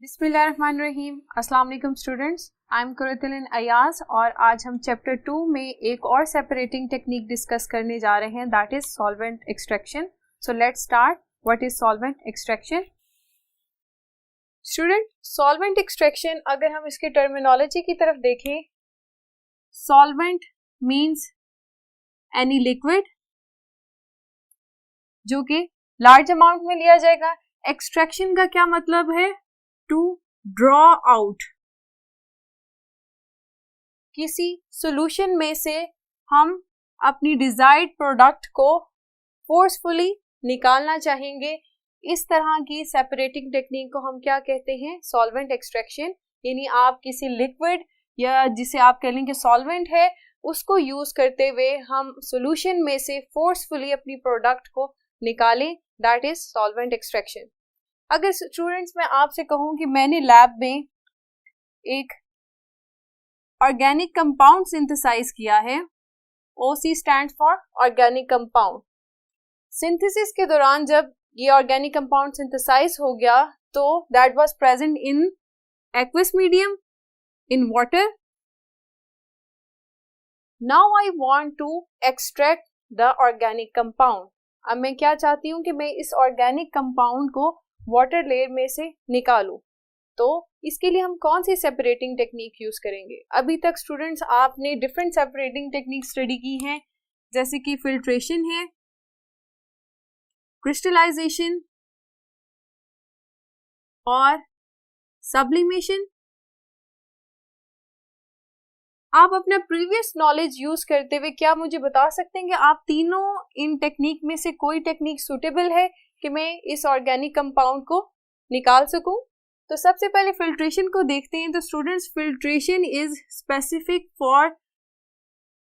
बिस्मिल्लाहिर्रहमानिर्रहीम। अस्सलाम वालेकुम students, I am Qurratul Ayaz और आज हम चैप्टर 2 में एक और सेपरेटिंग टेक्निक डिस्कस करने जा रहे हैं, that is solvent extraction. So let's start. What is solvent extraction? Student, solvent extraction अगर हम इसके टर्मिनोलॉजी की तरफ देखें, सॉल्वेंट मींस एनी लिक्विड जो कि लार्ज अमाउंट में लिया जाएगा। एक्सट्रैक्शन का क्या मतलब है? To draw out. किसी सॉल्यूशन में से हम अपनी डिजायर्ड प्रोडक्ट को फोर्सफुली निकालना चाहेंगे। इस तरह की सेपरेटिंग टेक्निक को हम क्या कहते हैं? Solvent extraction. यानी आप किसी लिक्विड या जिसे आप कह लेंगे सॉल्वेंट है, उसको यूज करते हुए हम सॉल्यूशन में से फोर्सफुली अपनी प्रोडक्ट को निकालें, दैट इज सॉल्वेंट एक्सट्रैक्शन। अगर स्टूडेंट्स मैं आपसे कहूं कि मैंने लैब में एक ऑर्गेनिक कंपाउंड सिंथेसाइज किया है, OC stands for organic compound. Synthesis के दौरान जब ये ऑर्गेनिक कंपाउंड सिंथेसाइज हो गया तो that was present in aqueous medium, in water. Now I want to extract the organic compound. अब मैं क्या चाहती हूँ कि मैं इस ऑर्गेनिक कंपाउंड को वाटर लेयर में से निकालूं। तो इसके लिए हम कौन सी सेपरेटिंग टेक्निक यूज करेंगे? अभी तक स्टूडेंट्स आपने डिफरेंट सेपरेटिंग टेक्निक स्टडी की हैं, जैसे कि फिल्ट्रेशन है, क्रिस्टलाइजेशन और सब्लिमेशन। आप अपना प्रीवियस नॉलेज यूज करते हुए क्या मुझे बता सकते हैं कि आप तीनों इन टेक्निक में से कोई टेक्निक सुटेबल है कि मैं इस ऑर्गेनिक कंपाउंड को निकाल सकूं? तो सबसे पहले फिल्ट्रेशन को देखते हैं। तो students, filtration is specific for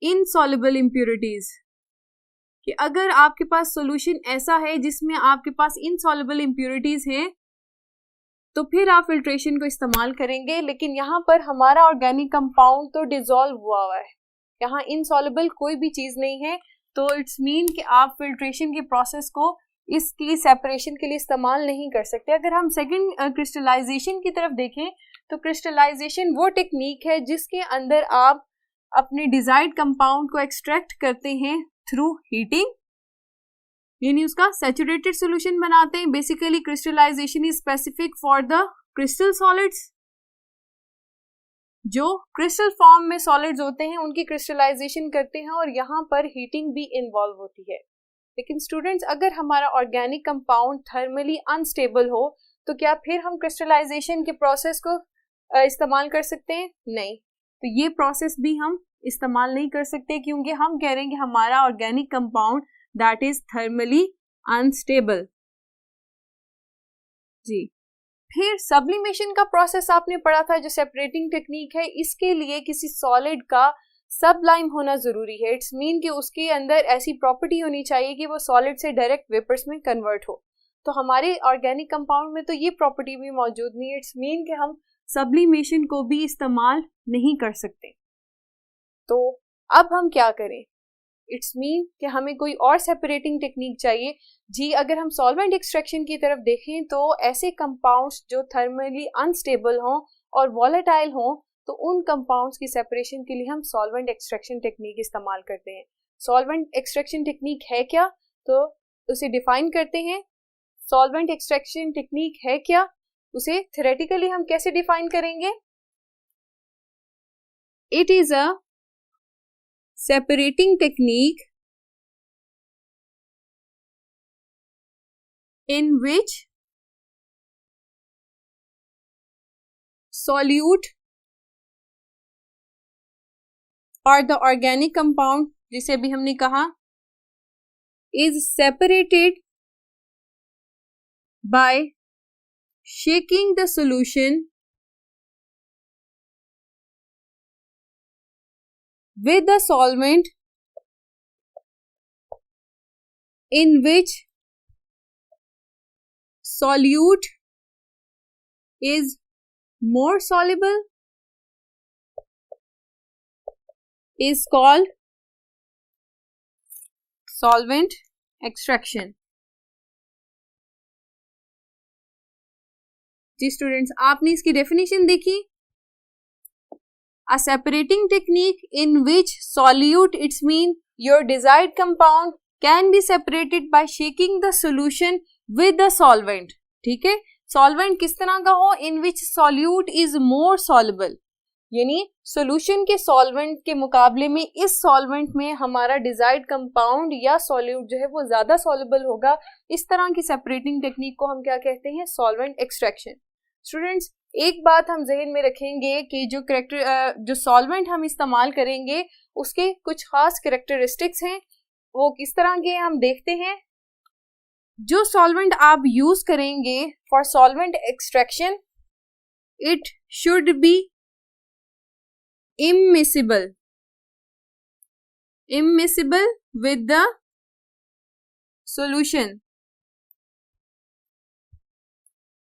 insoluble impurities, कि अगर आपके पास सॉल्यूशन ऐसा है जिसमें आपके पास इनसॉल्युबल इम्प्योरिटीज हैं तो फिर आप फिल्ट्रेशन को इस्तेमाल करेंगे। लेकिन यहाँ पर हमारा ऑर्गेनिक कंपाउंड तो डिसॉल्व हुआ है, यहाँ इनसॉल्युबल कोई भी चीज नहीं है, तो इट्स मीन कि आप फिल्ट्रेशन की प्रोसेस को इसकी सेपरेशन के लिए इस्तेमाल नहीं कर सकते। अगर हम सेकंड क्रिस्टलाइजेशन की तरफ देखें तो क्रिस्टलाइजेशन वो टेक्निक है जिसके अंदर आप अपने डिजायर्ड कंपाउंड को एक्सट्रैक्ट करते हैं थ्रू हीटिंग, यानी उसका सैचुरेटेड सॉल्यूशन बनाते हैं। Basically crystallisation is specific for the crystal solids. जो क्रिस्टल फॉर्म में सॉलिड्स होते हैं उनकी क्रिस्टलाइजेशन करते हैं और यहाँ पर हीटिंग भी इन्वॉल्व होती है। लेकिन स्टूडेंट्स, अगर हमारा ऑर्गेनिक कंपाउंड थर्मली अनस्टेबल हो तो क्या फिर हम क्रिस्टलाइजेशन के प्रोसेस को इस्तेमाल कर सकते हैं? नहीं। तो ये प्रोसेस भी हम इस्तेमाल नहीं कर सकते क्योंकि हम कह रहे हैं कि हमारा organic compound that is thermally unstable. जी, फिर सब्लिमेशन का प्रोसेस आपने पढ़ा था जो सेपरेटिंग टेक्निक है। इसके लिए किसी सॉलिड का सबलाइम होना जरूरी है। इट्स मीन कि उसके अंदर ऐसी प्रॉपर्टी होनी चाहिए कि वो सॉलिड से डायरेक्ट वेपर्स में कन्वर्ट हो। तो हमारे ऑर्गेनिक कंपाउंड में तो ये प्रॉपर्टी भी मौजूद नहीं है। इट्स मीन कि हम सब्लिमेशन को भी इस्तेमाल नहीं कर सकते। तो अब हम क्या करें? इट्स मीन कि हमें कोई और सेपरेटिंग टेक्निक चाहिए। जी, अगर हम सॉल्वेंट एक्सट्रैक्शन की तरफ देखें तो ऐसे कंपाउंड्स जो थर्मली अनस्टेबल हों और वॉलेटाइल हों, तो उन कंपाउंड्स की सेपरेशन के लिए हम सॉल्वेंट एक्सट्रैक्शन टेक्निक इस्तेमाल करते हैं। सॉल्वेंट एक्सट्रैक्शन टेक्निक है क्या, तो उसे डिफाइन करते हैं। सॉल्वेंट एक्सट्रैक्शन टेक्निक है क्या, उसे थ्योरेटिकली हम कैसे डिफाइन करेंगे? It is a separating technique in which solute or the organic compound, जिसे अभी हमने कहा, is separated by shaking the solution with the solvent in which solute is more soluble is called solvent extraction. जी students, आपने इसकी definition देखी, a separating technique in which solute, its mean your desired compound can be separated by shaking the solution with the solvent. ठीक है, solvent किस तरह का हो, in which solute is more soluble, यानी solution के solvent के मुकाबले में इस solvent में हमारा desired compound या solute जो है वो ज्यादा soluble होगा. इस तरह की separating technique को हम क्या कहते हैं, solvent extraction. स्टूडेंट्स, एक बात हम जहन में रखेंगे कि जो सॉल्वेंट हम इस्तेमाल करेंगे उसके कुछ खास कैरेक्टरिस्टिक्स हैं. वो किस तरह के हम देखते हैं. जो सॉल्वेंट आप यूज करेंगे for solvent extraction, it should be immiscible with the solution.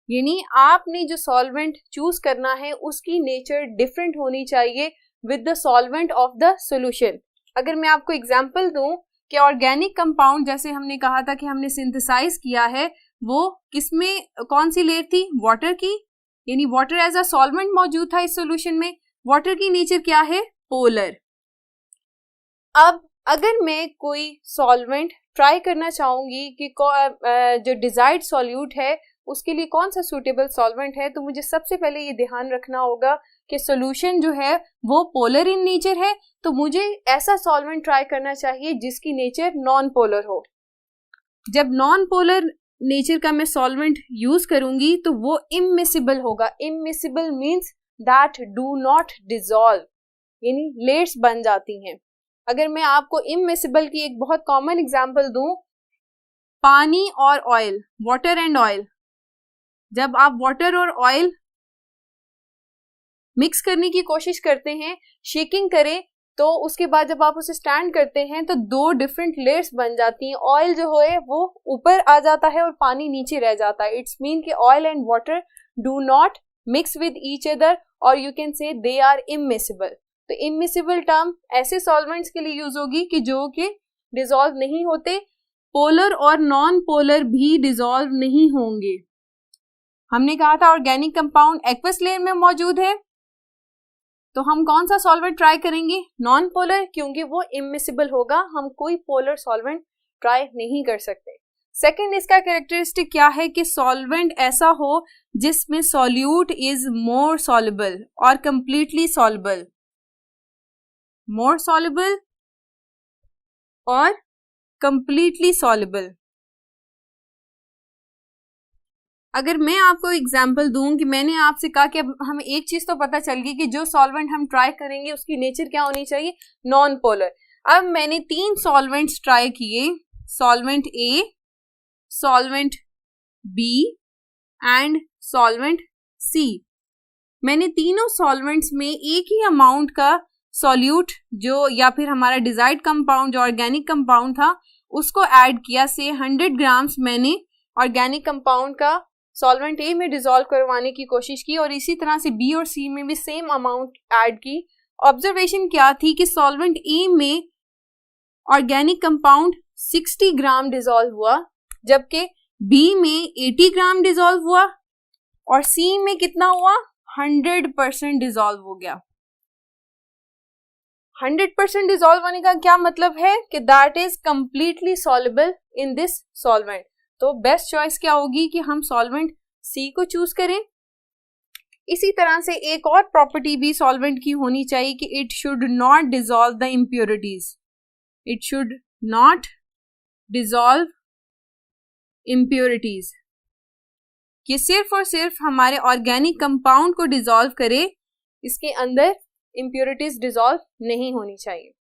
यानी आपने जो सॉल्वेंट चूज करना है उसकी नेचर डिफरेंट होनी चाहिए with the solvent of the solution. अगर मैं आपको एग्जांपल दूं कि ऑर्गेनिक कंपाउंड जैसे हमने कहा था कि हमने सिंथेसाइज किया है, वो किसमें कौन सी लेयर थी, वाटर की, यानी वाटर एज अ सॉल्वेंट मौजूद था इस सॉल्यूशन में. वाटर की नेचर क्या है, पोलर. अब अगर मैं कोई सॉल्वेंट ट्राई करना चाहूंगी कि जो डिजायर्ड सॉल्यूट है उसके लिए कौन सा सूटेबल सॉल्वेंट है, तो मुझे सबसे पहले ये ध्यान रखना होगा कि सॉल्यूशन जो है वो पोलर इन नेचर है, तो मुझे ऐसा सॉल्वेंट ट्राई करना चाहिए जिसकी नेचर नॉन पोलर हो. जब नॉन पोलर नेचर का मैं सॉल्वेंट यूज करूंगी तो वो इमिसिबल होगा. Immiscible means that do not dissolve, यानी लेयर्स बन जाती हैं. अगर मैं आपको इमिसिबल की एक बहुत कॉमन एग्जांपल दूं, पानी और ऑयल, वाटर एंड ऑयल. जब आप वाटर और ऑयल मिक्स करने की कोशिश करते हैं, शेकिंग करें, तो उसके बाद जब आप उसे स्टैंड करते हैं तो दो डिफरेंट लेयर्स बन जाती हैं. ऑयल जो है वो ऊपर आ जाता है और पानी नीचे रह जाता है. इट्स मीन कि oil and water do not mix with each other, और you can say they are immiscible. तो इमिसिबल टर्म ऐसे सॉल्वेंट्स के लिए यूज होगी कि जो कि डिसॉल्व नहीं होते. पोलर और नॉन पोलर भी डिसॉल्व नहीं होंगे. हमने कहा था ऑर्गेनिक कंपाउंड एक्वस लेयर में मौजूद है, तो हम कौन सा सॉल्वेंट ट्राई करेंगे, नॉन पोलर, क्योंकि वो इमिसिबल होगा. हम कोई पोलर सॉल्वेंट ट्राई नहीं कर सकते. सेकंड, इसका कैरेक्टरिस्टिक क्या है कि सॉल्वेंट ऐसा हो जिसमें सॉल्यूट इज मोर सॉल्युबल और कंप्लीटली सॉल्युबल. मोर सॉल्युबल और कंप्लीटली सॉल्युबल. अगर मैं आपको एग्जांपल दूं कि मैंने आपसे कहा कि अब हमें एक चीज तो पता चल गई कि जो सॉल्वेंट हम ट्राई करेंगे उसकी नेचर क्या होनी चाहिए, नॉन पोलर. अब मैंने 3 सॉल्वेंट्स ट्राई किए, solvent A, solvent B and solvent C. मैंने तीनों सॉल्वेंट्स में एक ही अमाउंट का सॉल्यूट जो या फिर हमारा डिजायर्ड कंपाउंड जो ऑर्गेनिक कंपाउंड था उसको ऐड किया. से 100 ग्राम्स मैंने ऑर्गेनिक कंपाउंड का सॉल्वेंट ए में डिसॉल्व करवाने की कोशिश की, और इसी तरह से बी और सी में भी सेम अमाउंट ऐड की. ऑब्जर्वेशन क्या थी कि सॉल्वेंट ए में ऑर्गेनिक कंपाउंड 60 ग्राम डिसॉल्व हुआ, जबकि बी में 80 ग्राम डिसॉल्व हुआ, और सी में कितना हुआ, 100% डिसॉल्व हो गया. 100% डिसॉल्व होने का क्या मतलब है कि that is completely soluble in this solvent. तो बेस्ट चॉइस क्या होगी कि हम सॉल्वेंट सी को चूज करें. इसी तरह से एक और प्रॉपर्टी भी सॉल्वेंट की होनी चाहिए कि it should not dissolve the impurities. It should not dissolve impurities, कि सिर्फ और सिर्फ हमारे ऑर्गेनिक कंपाउंड को डिसॉल्व करे, इसके अंदर इम्प्योरिटीज डिसॉल्व नहीं होनी चाहिए.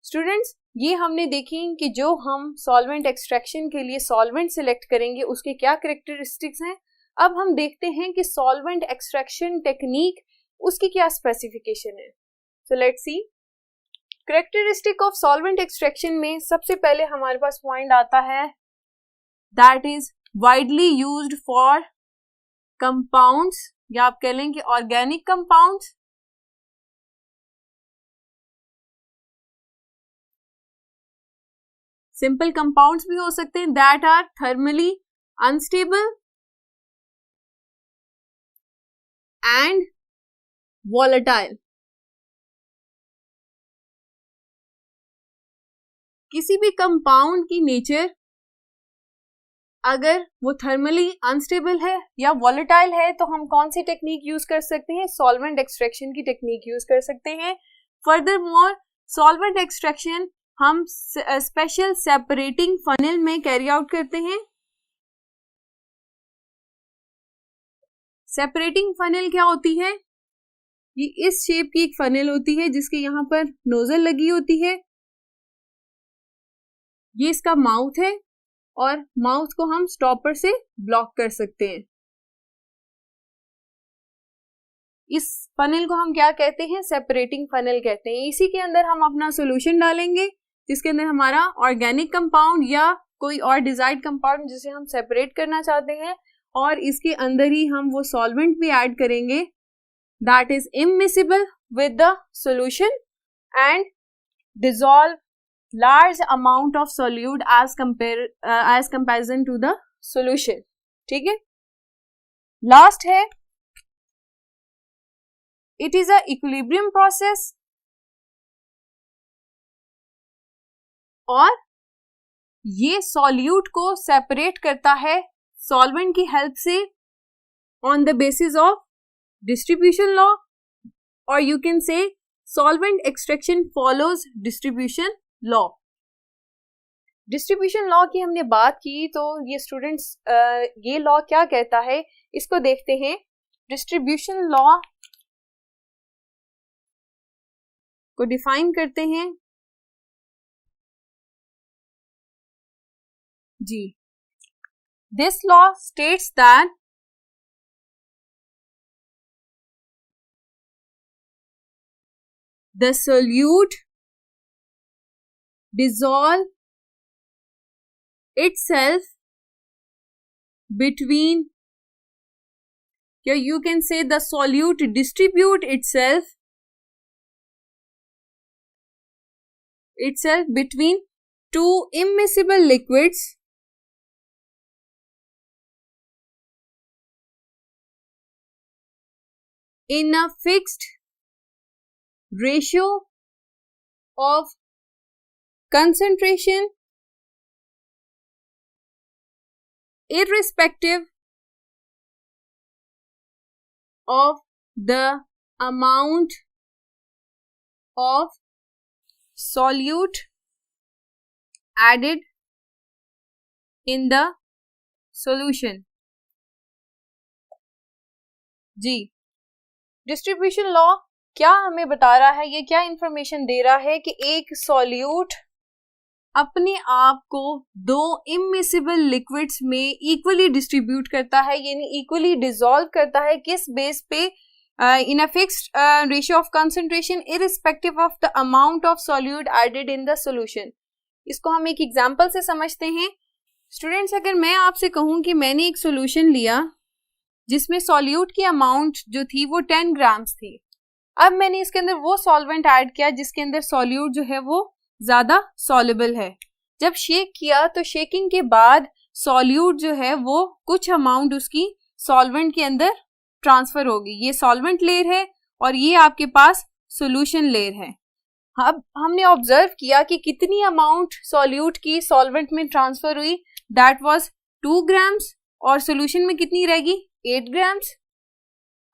स्टूडेंट्स, ये हमने देखी कि जो हम सॉल्वेंट एक्सट्रैक्शन के लिए सॉल्वेंट सिलेक्ट करेंगे उसके क्या कैरेक्टरिस्टिक्स हैं. अब हम देखते हैं कि सॉल्वेंट एक्सट्रैक्शन टेक्निक उसकी क्या स्पेसिफिकेशन है. So let's see. Characteristic of solvent extraction में सबसे पहले हमारे पास पॉइंट आता है that is widely used for compounds, या आप कह लें कि ऑर्गेनिक कंपाउंड्स, सिंपल कंपाउंड्स भी हो सकते हैं, that are thermally unstable and volatile. किसी भी कंपाउंड की नेचर अगर वो थर्मली अनस्टेबल है या वॉलेटाइल है तो हम कौन सी टेक्निक यूज कर सकते हैं? सॉल्वेंट एक्सट्रैक्शन की टेक्निक यूज कर सकते हैं। फर्दर मोर सॉल्वेंट एक्सट्रैक्शन हम स्पेशल सेपरेटिंग फनल में कैरी आउट करते हैं। सेपरेटिंग फनल क्या होती है? ये इस शेप की एक फनल होती है जिसके यहाँ पर नोजल लगी होती है। ये इसका माउथ है और माउथ को हम स्टॉपर से ब्लॉक कर सकते हैं। इस फनल को हम क्या कहते हैं? सेपरेटिंग फनल कहते हैं। इसी के अंदर हम अपना सॉल्यूशन डालेंगे जिसके अंदर हमारा ऑर्गेनिक कंपाउंड या कोई और डिजायर्ड कंपाउंड जिसे हम सेपरेट करना चाहते हैं, और इसके अंदर ही हम वो सॉल्वेंट भी ऐड करेंगे that is immiscible with the solution and dissolve large amount of solute as comparison to the solution। ठीक है। लास्ट है it is a equilibrium process, और ये solute को separate करता है solvent की help से on the basis of distribution law, or you can say solvent extraction follows distribution law. Distribution law की हमने बात की, तो ये स्टूडेंट्स ये लॉ क्या कहता है इसको देखते हैं। डिस्ट्रीब्यूशन लॉ को डिफाइन करते हैं जी। This law states that the solute dissolve itself between, you can say the solute distribute itself between two immiscible liquids in a fixed ratio of concentration irrespective of the amount of solute added in the solution। जी, distribution law क्या हमें बता रहा है? ये क्या information दे रहा है कि एक सॉल्यूट अपने आप को दो इमिसिबल लिक्विड्स में इक्वली डिस्ट्रीब्यूट करता है, यानी इक्वली डिसॉल्व करता है। किस बेस पे? In a fixed ratio of concentration irrespective of the amount of solute added in the solution. इसको हम एक एग्जांपल से समझते हैं। स्टूडेंट्स, अगर मैं आपसे कहूं कि मैंने एक सॉल्यूशन लिया जिसमें सॉल्यूट की अमाउंट जो थी वो 10 ग्राम्स थी, अब मैंने इसके अंदर वो सॉल्वेंट ऐड किया जिसके अंदर सॉल्यूट जो है वो ज्यादा सॉल्युबल है। जब शेक किया तो शेकिंग के बाद सॉल्यूट जो है वो कुछ अमाउंट उसकी सॉल्वेंट के अंदर ट्रांसफर होगी। ये सॉल्वेंट लेयर है और ये आपके पास सॉल्यूशन लेयर है। अब हमने ऑब्जर्व किया कि कितनी अमाउंट सॉल्यूट की सॉल्वेंट में ट्रांसफर हुई, दैट वाज 2 ग्राम्स, और सॉल्यूशन में कितनी रहेगी? 8 ग्राम्स।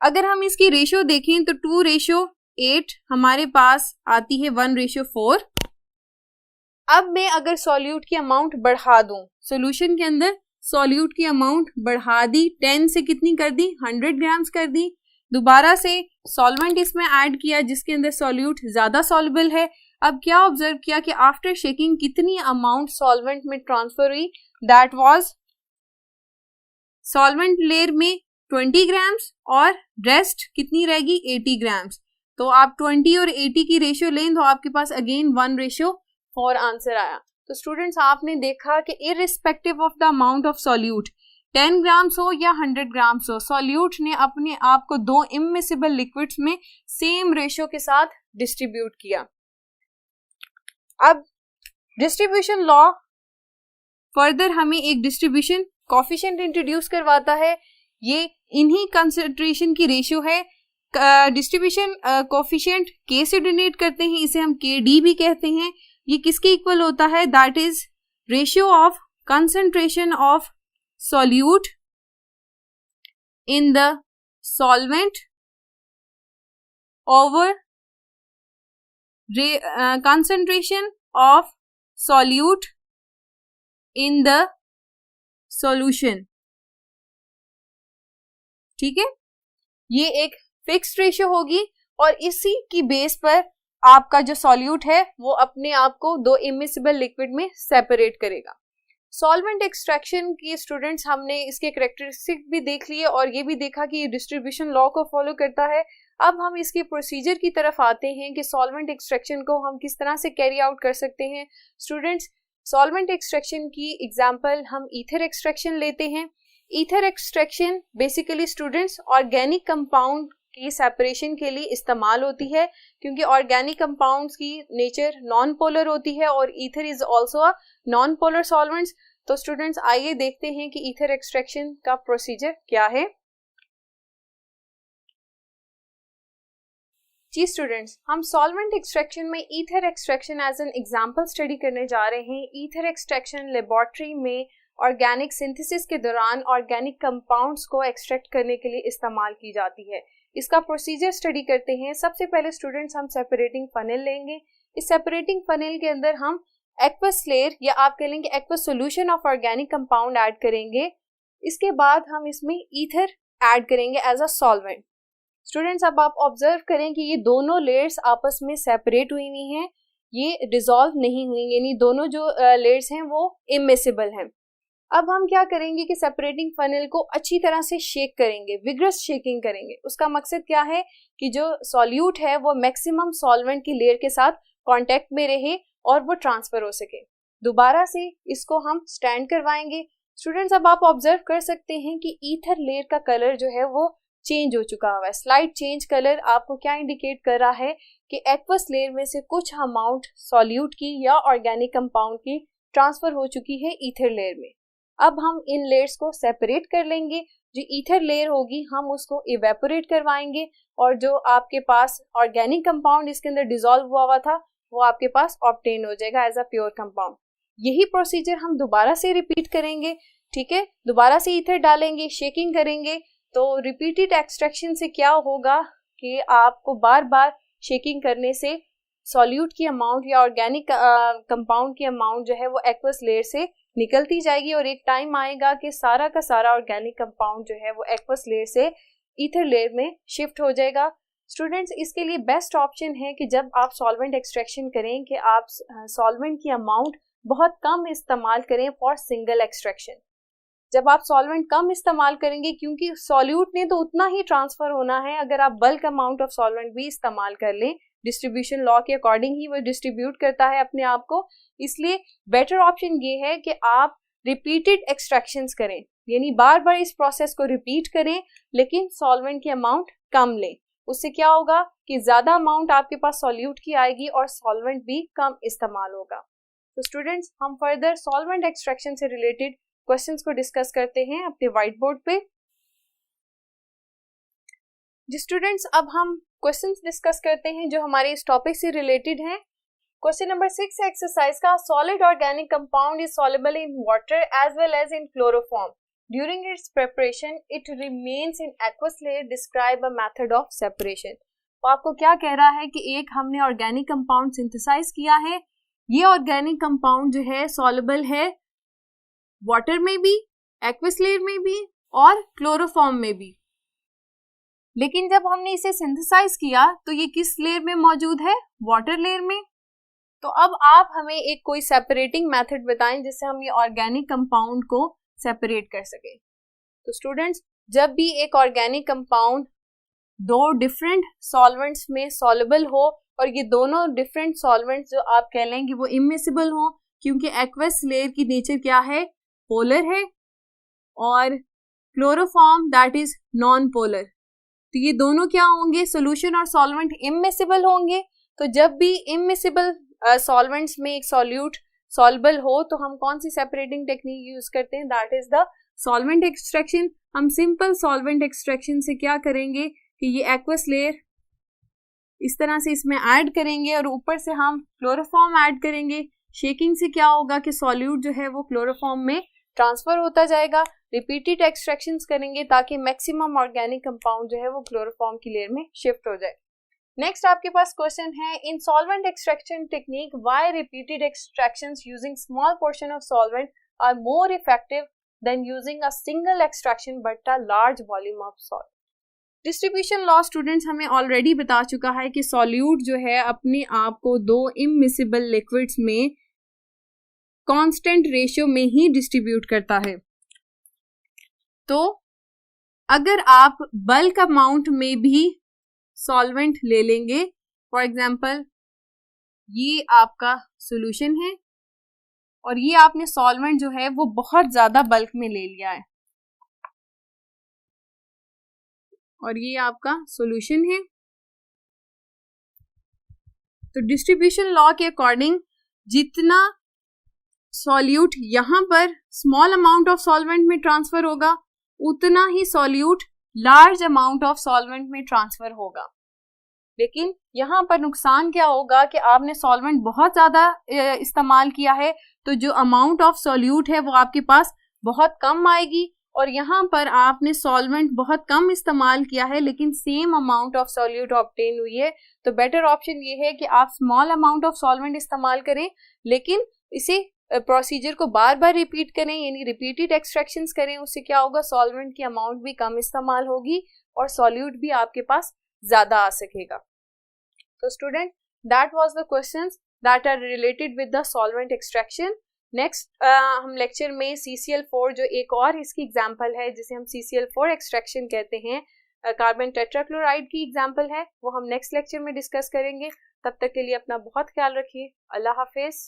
अगर हम इसकी रेशियो देखें तो 2:8 हमारे पास आती है 1:4। अब मैं अगर सॉल्यूट की अमाउंट बढ़ा दूं, सॉल्यूशन के अंदर सॉल्यूट की अमाउंट बढ़ा दी, 10 से कितनी कर दी? 100 ग्राम्स कर दी। दोबारा से सॉल्वेंट इसमें ऐड किया जिसके अंदर सॉल्यूट ज्यादा सॉल्युबल है। अब क्या ऑब्जर्व किया कि आफ्टर शेकिंग कितनी अमाउंट सॉल्वेंट में ट्रांसफर हुई? दैट वाज सॉल्वेंट लेयर में 20 ग्राम्स और रेस्ट कितनी रहेगी? 80 ग्राम्स। तो आप 20 और 80 की रेशियो लें तो आपके पास अगेन 1:4 आंसर आया। तो स्टूडेंट्स, आपने देखा कि irrespective of the amount of solute, 10 grams हो या 100 ग्राम्स हो, सॉल्यूट ने अपने आप को दो इमिसिबल लिक्विड्स में सेम रेशियो के साथ डिस्ट्रीब्यूट किया। अब डिस्ट्रीब्यूशन लॉ फर्दर हमें एक डिस्ट्रीब्यूशन कोफिशिएंट इंट्रोड्यूस करवाता है। ये इन्हीं कंसंट्रेशन की रेशियो है। डिस्ट्रीब्यूशन कोफिशिएंट K से डिनोट करते हैं, इसे हम KD भी कहते हैं। ये किसके इक्वल होता है? That is ratio of concentration of solute in the solvent over concentration of solute in the solution। ठीक है, ये एक फिक्स्ड रेशियो होगी और इसी की बेस पर आपका जो सॉल्यूट है वो अपने आप को दो इमिसिबल लिक्विड में सेपरेट करेगा। सॉल्वेंट एक्सट्रैक्शन की स्टूडेंट्स हमने इसके कैरेक्टरिस्टिक भी देख लिए और ये भी देखा कि ये डिस्ट्रीब्यूशन लॉ को फॉलो करता है। अब हम इसके प्रोसीजर की तरफ आते हैं कि सॉल्वेंट एक्सट्रैक्शन को हम किस तरह से कैरी आउट कर सकते हैं। स्टूडेंट्स, सॉल्वेंट एक्सट्रैक्शन की एग्जांपल हम ईथर एक्सट्रैक्शन लेते हैं। Ether extraction basically students organic compound की सेपरेशन के लिए इस्तेमाल होती है, क्योंकि ऑर्गेनिक कंपाउंड्स की नेचर नॉन पोलर होती है और ether is also a non polar solvents. तो स्टूडेंट्स आइए देखते हैं कि ईथर एक्सट्रैक्शन का प्रोसीजर क्या है। जी स्टूडेंट्स, हम सॉल्वेंट एक्सट्रैक्शन में ether extraction as an example study करने जा रहे हैं। ईथर एक्सट्रैक्शन लेबोरेटरी में ऑर्गेनिक सिंथेसिस के दौरान ऑर्गेनिक कंपाउंड्स को एक्सट्रैक्ट करने के लिए इस्तेमाल की जाती है। इसका प्रोसीजर स्टडी करते हैं। सबसे पहले स्टूडेंट्स हम सेपरेटिंग फनेल लेंगे। इस सेपरेटिंग फनेल के अंदर हम एक्वस लेयर या आप कह लेंगे aqueous solution of organic compound add करेंगे। इसके बाद हम इसमें ईथर ऐड करेंगे एज अ सॉल्वेंट। स्टूडेंट्स, अब आप ऑब्जर्व करें कि ये दोनों लेयर्स आपस में सेपरेट हुई हुई हैं, ये डिसॉल्व नहीं हुई, यानी दोनों जो लेयर्स हैं वो इमिसिबल हैं। अब हम क्या करेंगे कि सेपरेटिंग फनेल को अच्छी तरह से शेक करेंगे, विग्रस शेकिंग करेंगे। उसका मकसद क्या है कि जो सॉल्यूट है वो मैक्सिमम सॉल्वेंट की लेयर के साथ कांटेक्ट में रहे और वो ट्रांसफर हो सके। दोबारा से इसको हम स्टैंड करवाएंगे। स्टूडेंट्स, अब आप ऑब्जर्व कर सकते हैं कि ईथर लेयर का कलर जो है वो चेंज हो चुका हुआ है। स्लाइट चेंज कलर आपको क्या इंडिकेट कर रहा है कि एक्वस लेयर में से कुछ अमाउंट सॉल्यूट की या ऑर्गेनिक कंपाउंड की ट्रांसफर हो चुकी है ईथर लेयर में। अब हम इन लेयर्स को सेपरेट कर लेंगे। जो ईथर लेयर होगी हम उसको इवेपोरेट करवाएंगे और जो आपके पास ऑर्गेनिक कंपाउंड इसके अंदर डिसॉल्व हुआ था वो आपके पास ऑब्टेन हो जाएगा एज अ प्योर कंपाउंड। यही प्रोसीजर हम दोबारा से रिपीट करेंगे। ठीक है, दोबारा से ईथर डालेंगे, शेकिंग करेंगे। तो रिपीटेड एक्सट्रैक्शन से क्या होगा कि आपको बार बार शेकिंग करने से सॉल्यूट की अमाउंट या ऑर्गेनिक कंपाउंड की अमाउंट जो है वो एक्वस लेयर से निकलती जाएगी और एक टाइम आएगा कि सारा का सारा ऑर्गेनिक कंपाउंड जो है वो एक्वस लेयर से ईथर लेयर में शिफ्ट हो जाएगा। स्टूडेंट्स, इसके लिए बेस्ट ऑप्शन है कि जब आप सॉल्वेंट एक्सट्रैक्शन करें कि आप सॉल्वेंट की अमाउंट बहुत कम इस्तेमाल करें फॉर सिंगल एक्सट्रैक्शन। जब आप सॉल्वेंट कम इस्तेमाल करेंगे, क्योंकि सॉल्यूट ने तो उतना ही ट्रांसफर होना है, अगर आप बल्क अमाउंट ऑफ सॉल्वेंट भी इस्तेमाल कर लें, डिस्ट्रीब्यूशन लॉ के अकॉर्डिंग ही वो डिस्ट्रीब्यूट करता है अपने आप को। इसलिए बेटर ऑप्शन ये है कि आप रिपीटेड एक्सट्रैक्शंस करें, यानी बार बार इस प्रोसेस को रिपीट करें लेकिन सॉल्वेंट की अमाउंट कम लें। उससे क्या होगा कि ज्यादा अमाउंट आपके पास सॉल्यूट की आएगी और सॉल्वेंट भी कम इस्तेमाल होगा। तो स्टूडेंट्स, हम फर्दर सॉल्वेंट एक्सट्रैक्शन से रिलेटेड क्वेश्चंस को डिस्कस करते हैं अपने व्हाइट बोर्ड पे। जी स्टूडेंट्स, अब हम क्वेश्चंस डिस्कस करते हैं जो हमारे इस टॉपिक से रिलेटेड हैं। क्वेश्चन नंबर 6 एक्सरसाइज का, solid organic compound is soluble in water as well as in chloroform. During its preparation it remains in aqueous layer, describe a method of separation. तो आपको क्या कह रहा है कि एक हमने ऑर्गेनिक कंपाउंड सिंथेसाइज किया है, ये ऑर्गेनिक कंपाउंड जो है सॉल्युबल है वाटर में भी, एक्वस लेयर में भी और क्लोरोफॉर्म में भी। लेकिन जब हमने इसे सिंथेसाइज किया तो ये किस लेयर में मौजूद है? वाटर लेयर में। तो अब आप हमें एक कोई सेपरेटिंग मेथड बताएं जिससे हम ये ऑर्गेनिक कंपाउंड को सेपरेट कर सके। तो स्टूडेंट्स, जब भी एक ऑर्गेनिक कंपाउंड दो डिफरेंट सॉल्वेंट्स में सॉल्युबल हो और ये दोनों डिफरेंट सॉल्वेंट्स जो आप कह लेंगे वो इमिसिबल हो, क्योंकि एक्वस लेयर की नेचर क्या है? पोलर है, और chloroform that is non polar. तो ये दोनों क्या होंगे? सॉल्यूशन और सॉल्वेंट इमिसिबल होंगे। तो जब भी इमिसिबल सॉल्वेंट्स में एक सॉल्यूट सॉल्युबल हो तो हम कौन सी सेपरेटिंग टेक्निक यूज करते हैं? That is the solvent extraction. हम सिंपल सॉल्वेंट एक्सट्रैक्शन से क्या करेंगे कि ये एक्वस लेयर इस तरह से इसमें ऐड करेंगे और ऊपर से हम क्लोरोफॉर्म ऐड करेंगे। शेकिंग से क्या होगा कि सॉल्यूट जो है वो क्लोरोफॉर्म में ट्रांसफर होता जाएगा। रिपीटेड एक्सट्रैक्शंस करेंगे ताकि मैक्सिमम ऑर्गेनिक कंपाउंड जो है वो क्लोरोफॉर्म की लेयर में शिफ्ट हो जाए। नेक्स्ट आपके पास क्वेश्चन है, in solvent extraction technique why repeated extractions using small portion of solvent are more effective than using a single extraction but a large volume of salt. Distribution law students हमें already बता चुका है कि solute जो है अपने आप को दो इमिसिबल लिक्विड्स में कांस्टेंट रेशियो में ही डिस्ट्रीब्यूट करता है। तो अगर आप बल्क अमाउंट में भी सॉल्वेंट ले लेंगे, फॉर एग्जांपल ये आपका सॉल्यूशन है और ये आपने सॉल्वेंट जो है वो बहुत ज्यादा बल्क में ले लिया है और ये आपका सॉल्यूशन है, तो डिस्ट्रीब्यूशन लॉ के अकॉर्डिंग जितना सॉल्यूट यहां पर स्मॉल अमाउंट ऑफ सॉल्वेंट में ट्रांसफर होगा उतना ही solute large amount of solvent में ट्रांसफर होगा। लेकिन यहाँ पर नुकसान क्या होगा कि आपने सॉल्वेंट बहुत ज़्यादा इस्तेमाल किया है तो जो अमाउंट ऑफ सॉल्यूट है वो आपके पास बहुत कम आएगी, और यहाँ पर आपने सॉल्वेंट बहुत कम इस्तेमाल किया है लेकिन same amount of solute obtain हुई है। तो बेटर ऑप्शन ये है कि आप स्मॉल अमाउंट ऑफ सॉल्वेंट इस्तेमाल करें लेकिन इसे प्रोसीजर को बार बार रिपीट करें, यानी रिपीटेड एक्सट्रैक्शंस करें। उससे क्या होगा, सॉल्वेंट की अमाउंट भी कम इस्तेमाल होगी और सॉल्यूट भी आपके पास ज़्यादा आ सकेगा। तो student, that was the questions that are related with the solvent extraction. Next हम लेक्चर में CCl4 जो एक और इसकी एग्जांपल है जिसे हम CCl4 एक्सट्रैक्शन कहते हैं, कार्बन टेट्राक्लोराइड की एग्जांपल है, वो हम नेक्स्ट लेक्चर में डिस्कस करेंगे। तब तक के लिए अपना बहुत ख्याल रखिए। अल्लाह हाफिज।